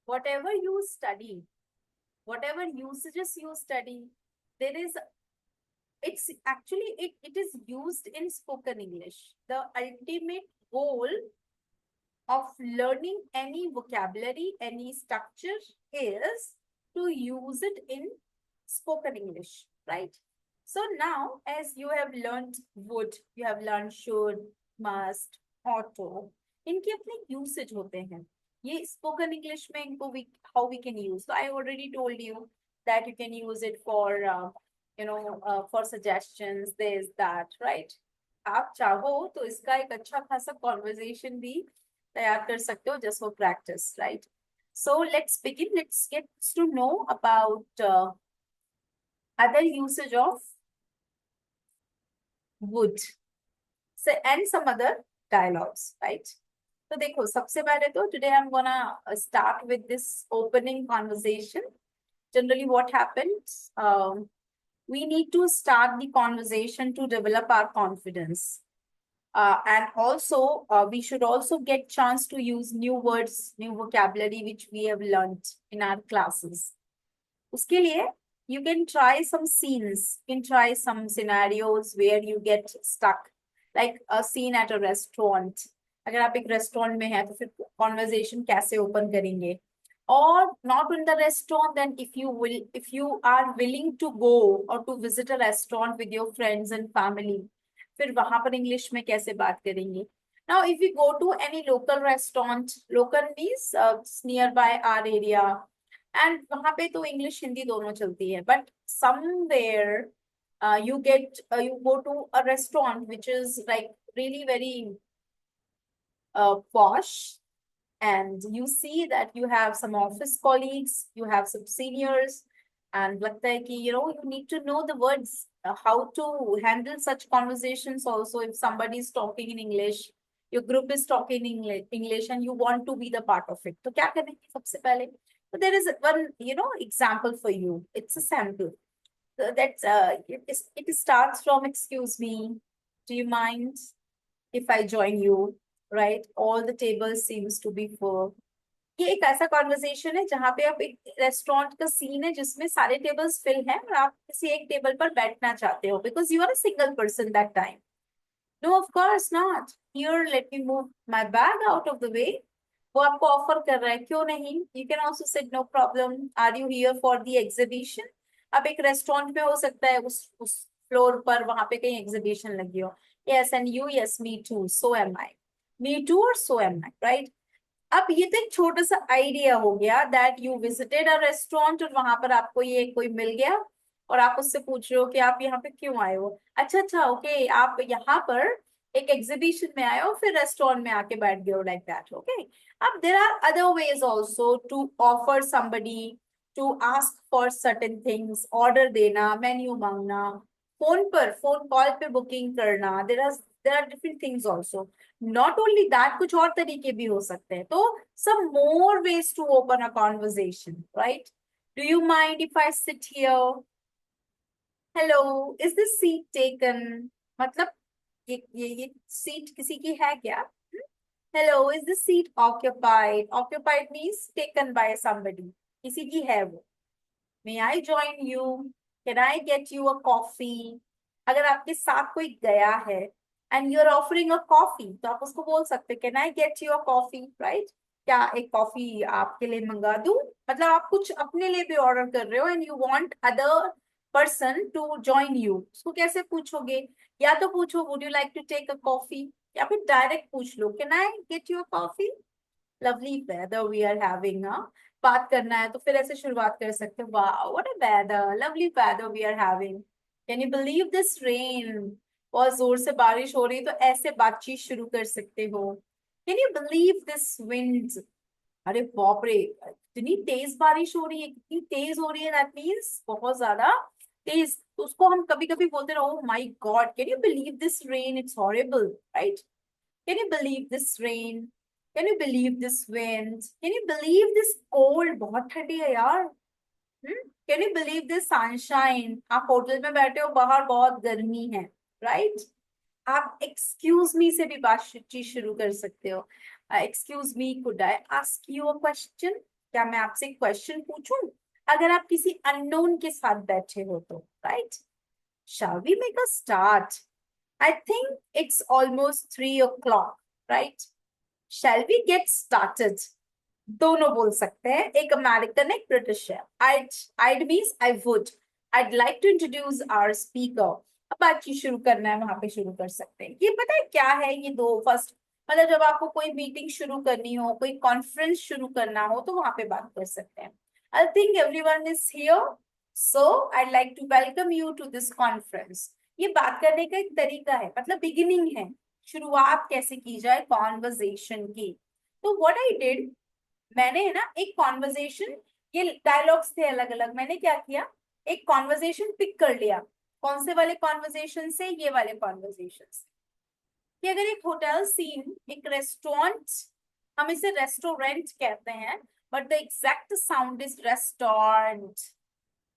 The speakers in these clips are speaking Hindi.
whatever you study, whatever usages you study, there is it's actually it is used in spoken English. The ultimate goal of learning any vocabulary, any structure is to use it in spoken English, right? So now, as you have learned would, you have learned should, must, ought to, इनके अपने यूसेज होते हैं. ये स्पोकन इंग्लिश में इनको we how we can use. So I already told you that you can use it for for suggestions, this, that, right? आप चाहो तो इसका एक अच्छा खासा कॉन्वर्जेशन भी तैयार कर सकते हो just for practice, right? So let's begin. Let's get to know about other usage of would, so, and some other dialogues, right? So देखो सबसे पहले तो today I'm gonna start with this opening conversation. Generally what happens, we need to start the conversation to develop our confidence. And also, we should also get chance to use new words, new vocabulary, which we have learned in our classes. उसके लिए, you can try some scenes, you can try some scenarios where you get stuck, like a scene at a restaurant. अगर आप एक restaurant में हैं, तो फिर conversation कैसे open करेंगे? Or not in the restaurant, then if you are willing to go or to visit a restaurant with your friends and family, फिर वहां पर इंग्लिश में कैसे बात करेंगे? Now, if we go to any local restaurant, local means nearby our area, and वहां पे तो इंग्लिश हिंदी दोनों चलती है, but somewhere you go to a restaurant which is like really very posh, and you see that you have some office colleagues, you have some seniors, and लगता है कि you need to know the words, how to handle such conversations also. If somebody is talking in English, your group is talking in English, and you want to be the part of it, तो क्या करेंगे सबसे पहले? So there is one example for you. It's a sample. So that's it starts from, excuse me, do you mind if I join you? Right? All the tables seems to be full. ये एक ऐसा कॉन्वर्सेशन है जहां पे आप एक रेस्टोरेंट का सीन है जिसमें सारे टेबल्स फिल हैं और आप किसी एक टेबल पर बैठना चाहते हो because you are a single person that time. No of course not. Here let me move my bag out of the way. वो आपको ऑफर कर रहा है, क्यों नहीं? You can also said no problem, are you here for the exhibition? अब एक रेस्टोरेंट में हो सकता है उस फ्लोर पर वहां पे कहीं एग्जीबिशन लगी हो. Yes and you, yes me too, so am I. Me too और सो एम आई, राइट? अब ये तो एक छोटा सा आइडिया हो गया that you visited a restaurant और वहां पर आपको ये कोई मिल गया और आप उससे पूछ रहे हो कि आप यहाँ पे क्यों आए हो. अच्छा अच्छा, ओके, आप यहाँ पर एक एग्जीबिशन में आए हो फिर रेस्टोरेंट में आके बैठ गए हो, लाइक दैट. ओके. अब there are other ways also to offer somebody, to ask for certain things, order देना, मेन्यू मांगना, फोन पर फोन कॉल पे बुकिंग करना. There are different things also. Not only that, कुछ और तरीके भी हो सकते हैं. तो some more ways to open a conversation, right? Do you mind if I sit here? Hello, is this seat taken? मतलब ये सीट किसी की है क्या? Hello, is this seat occupied? Occupied means taken by somebody. किसी की है वो. May I join you? Can I get you a coffee? अगर आपके साथ कोई गया है and you're offering a coffee, तो आप उसको बोल सकते, Can I get you a coffee? Right? क्या एक कॉफी आपके लिए मंगा दूं? मतलब आप कुछ अपने लिए भी ऑर्डर कर रहे हो and you want other person to join you. उसको कैसे पूछोगे? या तो पूछो Would you like to take a coffee? या फिर डायरेक्ट पूछ लो Can I get you a coffee? Lovely weather we are having, हाँ. बात करना है तो फिर ऐसे शुरुआत कर सकते हो, wow what a weather, lovely weather we are having. Can you believe this rain? बहुत जोर से बारिश हो रही है, तो ऐसे बातचीत शुरू कर सकते हो. Can you believe this wind? अरे बाप रे, इतनी तेज बारिश हो रही है, कितनी तेज हो रही है, दैट मीन्स बहुत ज्यादा तेज. तो उसको हम कभी कभी बोलते रहो, oh my god, can you believe this rain, it's horrible, right? Can you believe this rain? Can you believe this wind? Can you believe this cold? बहुत ठंडी है यार. Can you believe this sunshine? आप होटल में बैठे हो, बाहर बहुत गर्मी है, राइट? आप एक्सक्यूज मी से भी बातचीत शुरू कर सकते हो. Excuse me, could I ask you a question? क्या मैं आपसे क्वेश्चन पूछूं? अगर आप किसी अननोन के साथ बैठे हो तो, right? Shall we make a start? I think it's almost 3 o'clock, right? Shall we get started? दोनों बोल सकते हैं, एक अमेरिकन एक ब्रिटिश है। I'd means I would. I'd like to introduce our speaker. अब बातचीत शुरू करना है, वहां पे शुरू कर सकते हैं। ये पता है क्या है, ये दो फर्स्ट, मतलब जब आपको कोई मीटिंग शुरू करनी हो, कोई कॉन्फ्रेंस शुरू करना हो, तो वहां पे बात कर सकते हैं। I think everyone is here, so I'd like to welcome you to this conference. ये बात करने का एक तरीका है, मतलब बिगिनिंग है, शुरुआत कैसे की जाए कॉन्वर्जेशन की। तो व्हाट आई डिड, मैंने है ना एक कॉन्वर्जेशन, ये डायलॉग्स थे अलग अलग, मैंने क्या किया, एक कॉन्वर्जेशन पिक कर लिया। कौन से वाले कॉन्वर्जेशन से? ये वाले कॉन्वर्जेशन से। कि अगर एक होटल सीन, एक रेस्टोरेंट, हम इसे रेस्टोरेंट कहते हैं, but the exact sound is restaurant,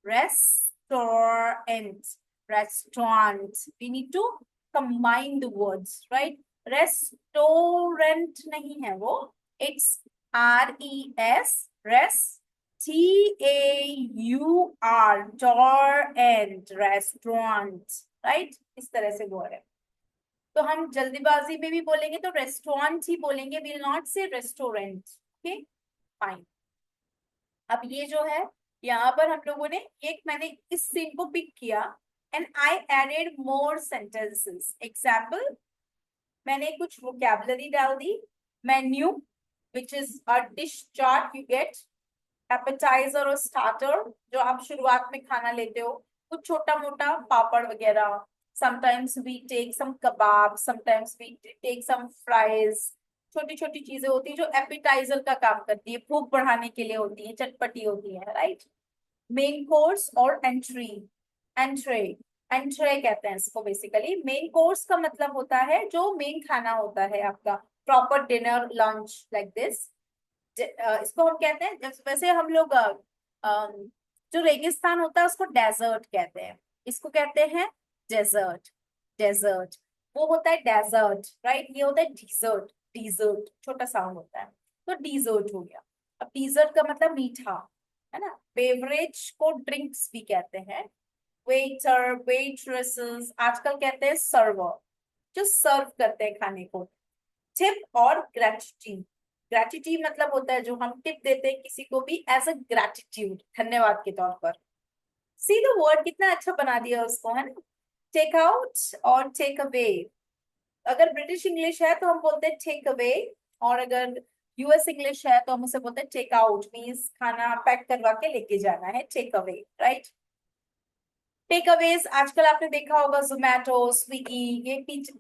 restaurant, restaurant. We need to combine the words, right? Restaurant नहीं है वो, it's RES, res, TAUR, taurant, restaurant, right? इस तरह से वर्ड है। तो हम जल्दीबाजी में भी बोलेंगे तो रेस्टोरेंट ही बोलेंगे, विल नॉट से रेस्टोरेंट। Okay, fine. अब ये जो है, यहाँ पर हम लोगों ने एक, मैंने इस सीन को पिक किया and I added more sentences. Example, मैंने कुछ वोकैबुलरी डाल दी। Menu, which is a dish chart you get, appetizer और स्टार्टर, जो आप शुरुआत में खाना लेते हो, कुछ छोटा मोटा पापड़ वगैरह। Sometimes we take some kebab, sometimes we take some fries. छोटी छोटी चीजें होती है जो एपेटाइजर का काम करती है, भूख बढ़ाने के लिए होती है, चटपटी होती है, राइट? मेन कोर्स और एंट्री, एंट्रे, एंट्रे कहते हैं इसको बेसिकली। मेन कोर्स का मतलब होता है जो मेन खाना होता है आपका, proper dinner lunch like this. इसको हम कहते हैं, वैसे हम लोग जो रेगिस्तान होता है उसको डेजर्ट कहते हैं, इसको कहते हैं डेजर्ट, डेजर्ट। वो होता है डेजर्ट, राइट? ये होता है डिजर्ट, डिजर्ट छोटा साउंड होता है, तो डिजर्ट हो गया। अब डिजर्ट का मतलब मीठा, है ना? बेवरेज को ड्रिंक्स भी कहते हैं। वेटर, वेट्रेसेस, आजकल कहते हैं सर्वर, जो सर्व करते हैं खाने को। टिप और ग्रेटिट्यूड, ग्रेटिट्यूड मतलब होता है जो हम टिप देते हैं किसी को भी एज अ ग्रेटिट्यूड, धन्यवाद के तौर पर। सी द वर्ड कितना अच्छा बना दिया उसको, है ना? टेक आउट और टेक अवे। अगर ब्रिटिश इंग्लिश है तो हम बोलते हैं टेक अवे, और अगर US इंग्लिश है तो हम उसे बोलते हैं टेक आउट, मीन्स खाना पैक करवा के लेके जाना है, take away, right? Take aways आजकल आपने देखा होगा, जोमैटो, स्विगी, ये पीछे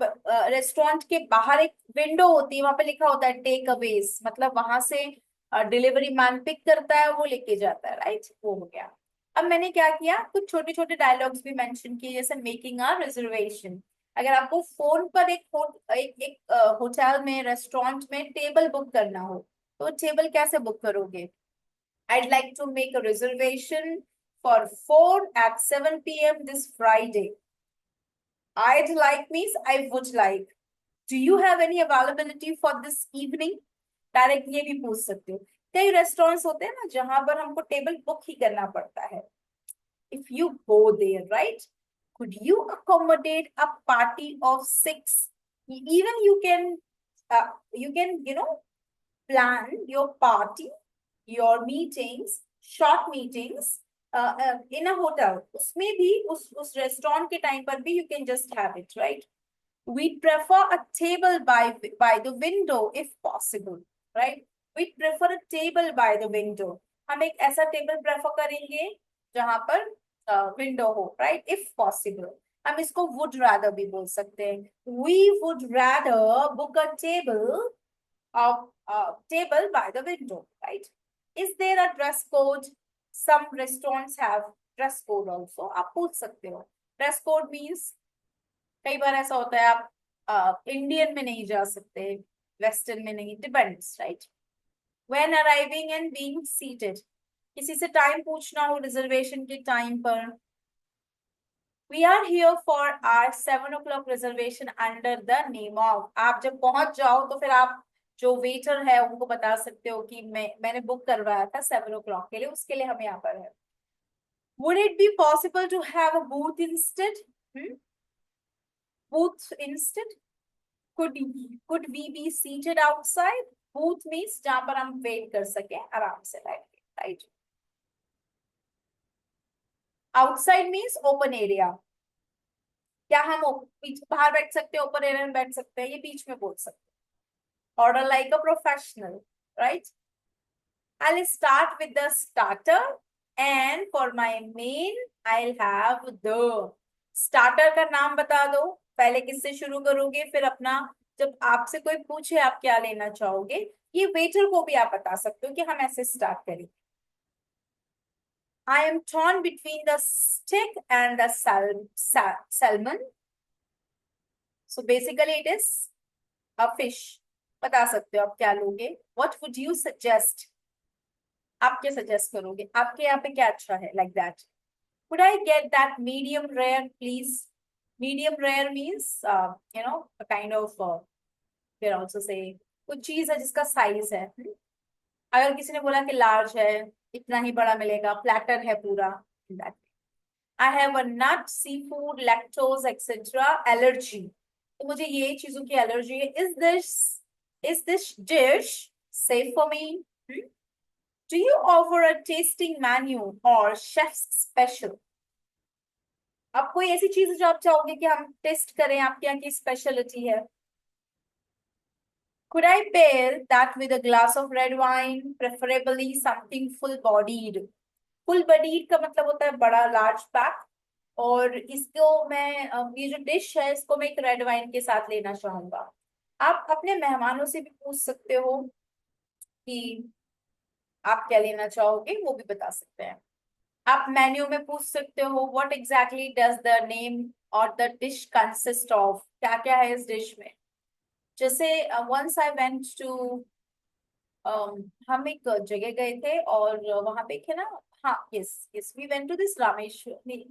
रेस्टोरेंट के बाहर एक विंडो होती है, वहां पे लिखा होता है टेक अवेज, मतलब वहां से डिलीवरी मैन पिक करता है, वो लेके जाता है, राइट? वो हो गया। अब मैंने क्या किया, कुछ छोटे छोटे डायलॉग्स भी मेंशन किए, जैसे मेकिंग अ रिजर्वेशन। अगर आपको फोन पर एक होटल में, रेस्टोरेंट में टेबल बुक करना हो, तो टेबल कैसे बुक करोगे? I'd like to make a reservation for 4 at 7 p.m. this Friday. I'd like means I would like. Do you have any availability for this evening? Direct ये भी पूछ सकते हो। कई रेस्टोरेंट्स होते हैं ना जहां पर हमको टेबल बुक ही करना पड़ता है। If you go there, right? Could you accommodate a party of 6? Even you can, plan your party, your meetings, short meetings in a hotel. उसमें भी उस रेस्टोरेंट के टाइम पर भी you can just have it, right? We prefer a table by the window if possible, right? We prefer a table by the window. हम एक ऐसा टेबल प्रेफर करेंगे जहां पर विंडो हो, राइट? If possible. हम इसको वुड रादर भी बोल सकते हैं। We would rather book a table by the window, right? Is there a dress code? Some restaurants have dress code also. आप पूछ सकते हो। Dress code means कई बार ऐसा होता है आप इंडियन में नहीं जा सकते, वेस्टर्न में नहीं, depends, right? When arriving and being seated, किसी से टाइम पूछना हो रिजर्वेशन के टाइम पर। We are here for our 7 o'clock reservation under the name of, आप जब पहुंच जाओ तो फिर आप जो वेटर है उनको बता सकते हो कि मैंने बुक करवाया था 7 o'clock के लिए, उसके लिए हम यहाँ पर है। Would it be possible to have a booth instead? Booth instead? Could we be seated outside? Booth means जहां पर हम वेट कर सके आराम से बैठ के, right? Outside means open area. क्या हम बाहर बैठ सकते हैं, ओपन एरिया में बैठ सकते हैं, ये बीच में बोल सकते हैं। Order like a professional, right? I'll start with the starter and for my main I'll have the starter का नाम बता दो। पहले किससे शुरू करोगे, फिर अपना, जब आपसे कोई पूछे आप क्या लेना चाहोगे, ये वेटर को भी आप बता सकते हो कि हम ऐसे स्टार्ट करें। I am torn between the stick and the salmon. So basically it is a fish. बता सकते हो आप क्या लोगे। What would you suggest? आप क्या सजेस्ट करोगे, आपके यहाँ पे क्या अच्छा है, like that. Could I get that medium rare, please? Medium rare means, a kind of, we also say, कुछ चीज है जिसका साइज है। अगर किसी ने बोला कि लार्ज है, इतना ही बड़ा मिलेगा, प्लेटर है पूरा, that. I have a nut, seafood, lactose, etc. allergy. तो मुझे ये चीजों की एलर्जी है। Is this dish safe for me? Do you offer a tasting menu or chef's special? अब कोई ऐसी चीज है जो आप चाहोगे कि हम टेस्ट करें, आपके यहाँ की स्पेशलिटी है। Could I pair that with a glass of red wine, preferably something full bodied? Full bodied का मतलब होता है बड़ा, लार्ज पैक। और इसको मैं, ये जो डिश है इसको मैं एक रेड वाइन के साथ लेना चाहूंगा। आप अपने मेहमानों से भी पूछ सकते हो कि आप क्या लेना चाहोगे, वो भी बता सकते हैं। आप मेन्यू में पूछ सकते हो what exactly does the name और द डिश कंसिस्ट ऑफ, क्या क्या है इस डिश में। जैसे वंस आई वेंट टू, हम एक जगह गए थे और वहां पे है ना, हाँ, yes yes, we went to this Rameshwar, नहीं,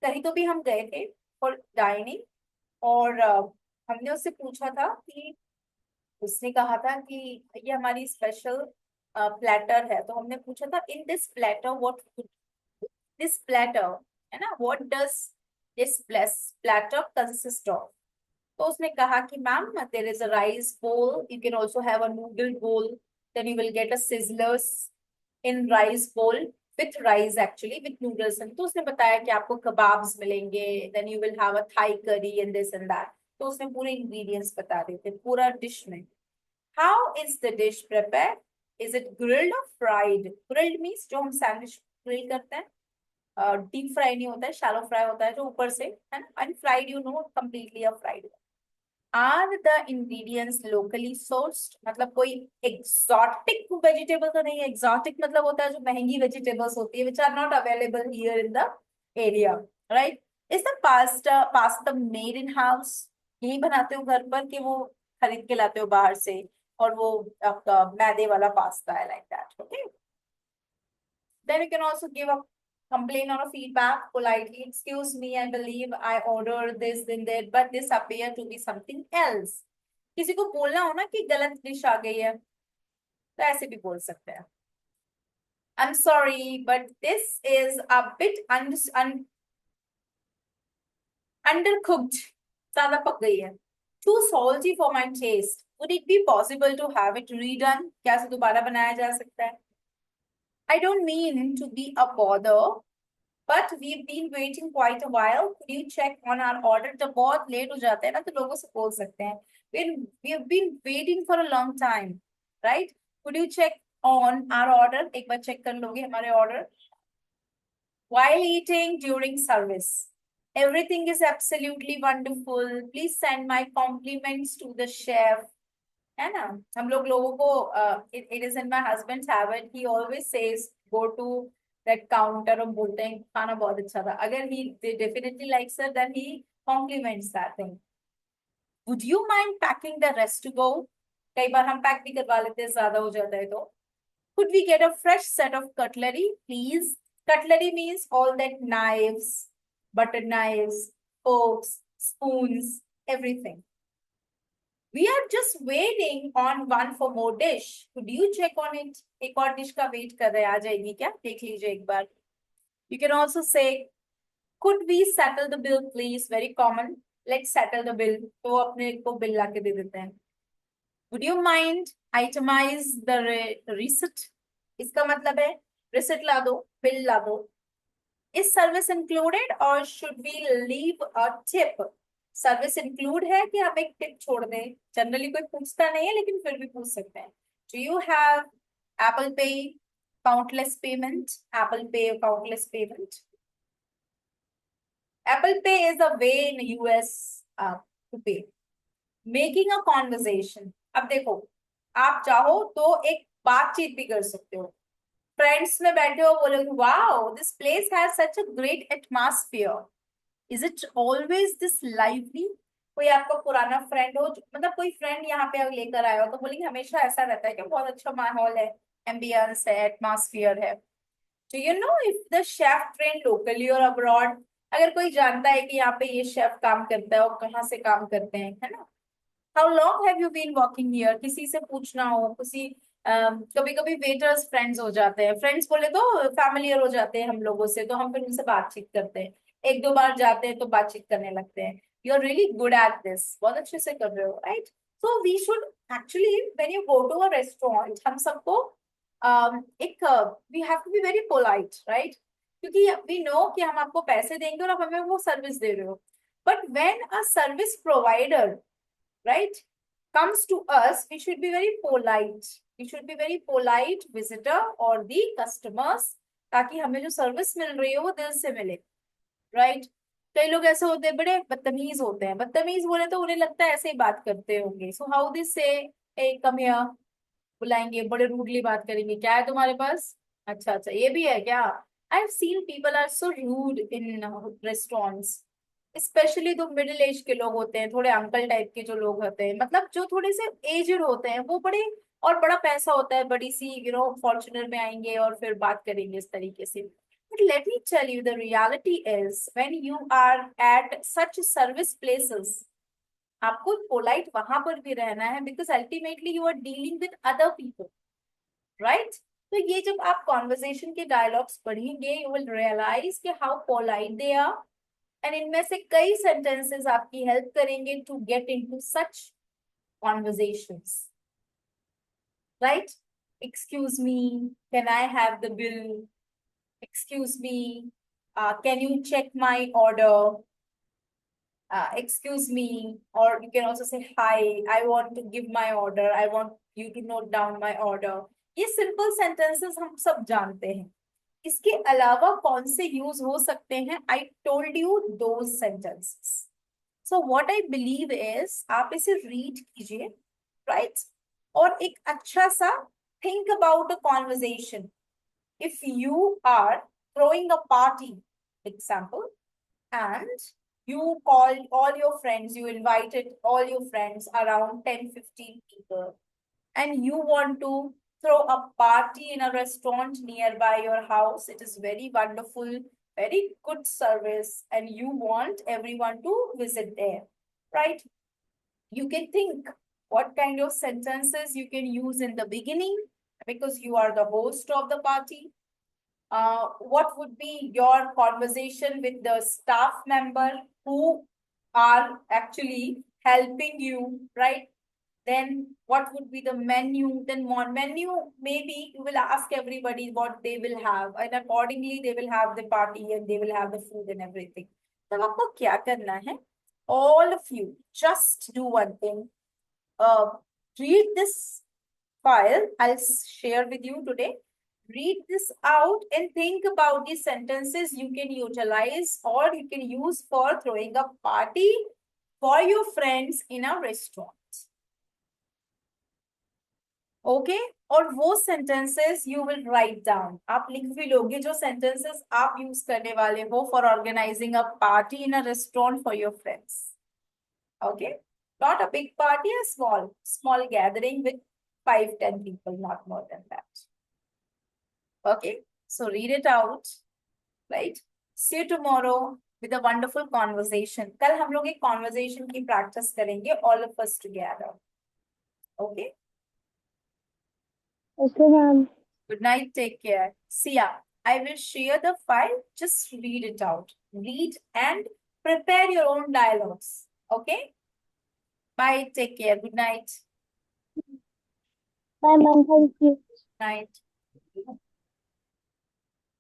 कहीं तो भी हम गए थे फॉर डाइनिंग। और हमने उससे पूछा था कि, उसने कहा था कि ये हमारी स्पेशल प्लेटर है। तो हमने पूछा था in this platter what, this platter, है ना, what does this platter consist of. तो उसने कहा कि ma'am there is a rice bowl, you can also have a noodle bowl, then you will get a sizzlers in rice bowl with rice, actually with noodles. तो उसने बताया कि आपको कबाब्स मिलेंगे, then you will have a Thai curry and this and that. तो उसने पूरे इंग्रेडिएंट्स बता दिए थे पूरा डिश में। How is the dish prepared? Is it grilled और फ्राइड? ग्रिल्ड मीन्स जो हम सैंडविच ग्रिल करते हैं, डीप फ्राई नहीं होता है, शैलो फ्राई होता है जो ऊपर से, है ना, and fried, you know, completely a fried. Are the ingredients locally sourced? मतलब कोई एक्सोटिक वेजिटेबल तो नहीं है। एक्सोटिक मतलब होता है जो महंगी वेजिटेबल्स होती है, which are not available here in the area, right? Is the pasta made in house? यही बनाते हो घर पर कि वो खरीद के लाते हो बाहर से, और वो आपका मैदे वाला पास्ता है, like that? Okay, then you can also give a complaint or a feedback politely. Excuse me, I believe I ordered this in there, but this appear to be something else. किसी को बोलना हो ना कि गलत डिश आ गई है, तो ऐसे भी बोल सकते हैं। I'm sorry, but this is a bit undercooked. ज्यादा पक गई है। Too salty for my taste. Would it be possible to have it redone? क्या इसे दोबारा बनाया जा सकता है? I don't mean to be a bother, but we've been waiting quite a while. Could you check on our order? जब बहुत लेट हो जाते हैं ना, तो लोगों से बोल सकते हैं we've been waiting for a long time, right? Could you check on our order? एक बार चेक कर लोगे हमारे order. While eating during service, everything is absolutely wonderful. Please send my compliments to the chef. है ना, हम लोगों को, it is in my husband's habit, he always says go to that counter और बोलते हैं खाना बहुत अच्छा था। अगर he definitely likes it, then he compliments that thing. Would you mind packing the rest to go? कई बार हम पैक भी करवा लेते हैं, ज्यादा हो जाता है तो। Could we get a fresh set of cutlery, please? Cutlery means all that knives, butter knives, forks, spoons, everything. We are just waiting on one for more dish. Could you check on it? एक और डिश का वेट कर रहे हैं, आ जाएगी क्या? देख लीजिए एक बार. You can also say, could we settle the bill please? Very common. Let's settle the bill. तो वो अपने को बिल ला के दे देते हैं. Would you mind itemize the receipt? इसका मतलब है receipt ला दो, bill ला दो. Is service included or should we leave a tip? Service include है कि हम एक टिप छोड़ दें? जनरली कोई पूछता नहीं है, लेकिन फिर भी पूछ सकते हैं. Do you have Apple Pay countless payment? Apple Pay countless payment. Apple Pay is a way in US to pay. Making a conversation. अब देखो, आप चाहो तो एक बातचीत भी कर सकते हो. फ्रेंड्स में बैठे हो, बोलोगे wow this place has such a great atmosphere. Is it always this lively? कोई आपका पुराना फ्रेंड हो, मतलब कोई फ्रेंड यहाँ पे लेकर आया हो, तो बोलेंगे हमेशा ऐसा रहता है कि बहुत अच्छा माहौल है, एम्बियंस है, एटमॉस्फेयर है. Do you know if the chef train locally और अब्रॉड? अगर कोई जानता है कि यहाँ पे ये शेफ काम करता है और कहाँ से काम करते हैं, है ना. How long have you been working here? किसी से पूछना हो, किसी कभी कभी वेटर्स फ्रेंड्स हो जाते हैं. फ्रेंड्स बोले तो फैमिलियर हो जाते हैं हम लोगों से, तो हम फिर उनसे बातचीत करते हैं. एक दो बार जाते हैं तो बातचीत करने लगते हैं. You are really good at this. बहुत अच्छे से कर रहे हो, right. So we should actually when you go to a restaurant, हम सबको एक we have to be very polite, right. क्योंकि वी नो कि हम आपको पैसे देंगे और आप हमें वो सर्विस दे रहे हो. But when a service provider, right, comes to us, we should be very polite. We should be very polite visitor or the customers, ताकि हमें जो सर्विस मिल रही है वो दिल से मिले, राइट. कई लोग ऐसे होते हैं, बड़े बदतमीज होते हैं. बदतमीज बोले तो उन्हें लगता है ऐसे ही बात करते होंगे. सो हाउ दिस से, ए कम हियर, बुलाएंगे, बड़े रूडली बात करेंगे, क्या है तुम्हारे पास? अच्छा अच्छा, ये भी है क्या? I have seen people are so rude in restaurants. Specially जो मिडिल एज के लोग होते हैं, थोड़े अंकल टाइप के जो लोग होते हैं, मतलब जो थोड़े से एजड होते हैं, वो बड़े, और बड़ा पैसा होता है, बड़ी सी फॉर्च्यूनर में आएंगे और फिर बात करेंगे इस तरीके से. But let me tell you the reality is when you are at such service places, आपको पोलाइट वहां पर भी रहना है, because ultimately you are dealing with other people, right. तो ये जब आप कॉन्वर्जेशन के डायलॉग्स पढ़ेंगे, यू विल रियलाइज कि how polite they are. And इनमें से कई सेंटेंसेस आपकी हेल्प करेंगे to get into such conversations, right. Excuse me, can I have the bill? Excuse me, can you check my order? Excuse me, or you can also say, hi, I want to give my order. I want you to note down my order. ये सिंपल सेंटेंसेस हम सब जानते हैं. इसके अलावा कौन से यूज हो सकते हैं? I told you those sentences. So what I believe is, आप इसे रीड कीजिए, राइट. और एक अच्छा सा think about a conversation. If you are throwing a party, example, and you called all your friends, you invited all your friends, around 10-15 people, and you want to throw a party in a restaurant nearby your house. It is very wonderful, very good service, and you want everyone to visit there, right. You can think what kind of sentences you can use in the beginning, because you are the host of the party. What would be your conversation with the staff member who are actually helping you, right? Then what would be the menu? Then one menu, maybe you will ask everybody what they will have, and accordingly they will have the party and they will have the food and everything. So आपको क्या करना है? All of you, just do one thing. Read this file I'll share with you today. Read this out and think about the sentences you can utilize or you can use for throwing a party for your friends in a restaurant. Okay? और वो sentences you will write down. आप लिख भी लोगे जो sentences आप use करने वाले हो for organizing a party in a restaurant for your friends. Okay? Not a big party, a small gathering with 5-10 people, not more than that. Okay, so read it out, right? See you tomorrow with a wonderful conversation. कल हम लोग एक conversation की practice करेंगे, all of us together. Okay. Okay, ma'am. Good night. Take care. Sia, I will share the file. Just read it out. Read and prepare your own dialogues. Okay. Bye. Take care. Good night. Bye, ma'am. Thank you. Night.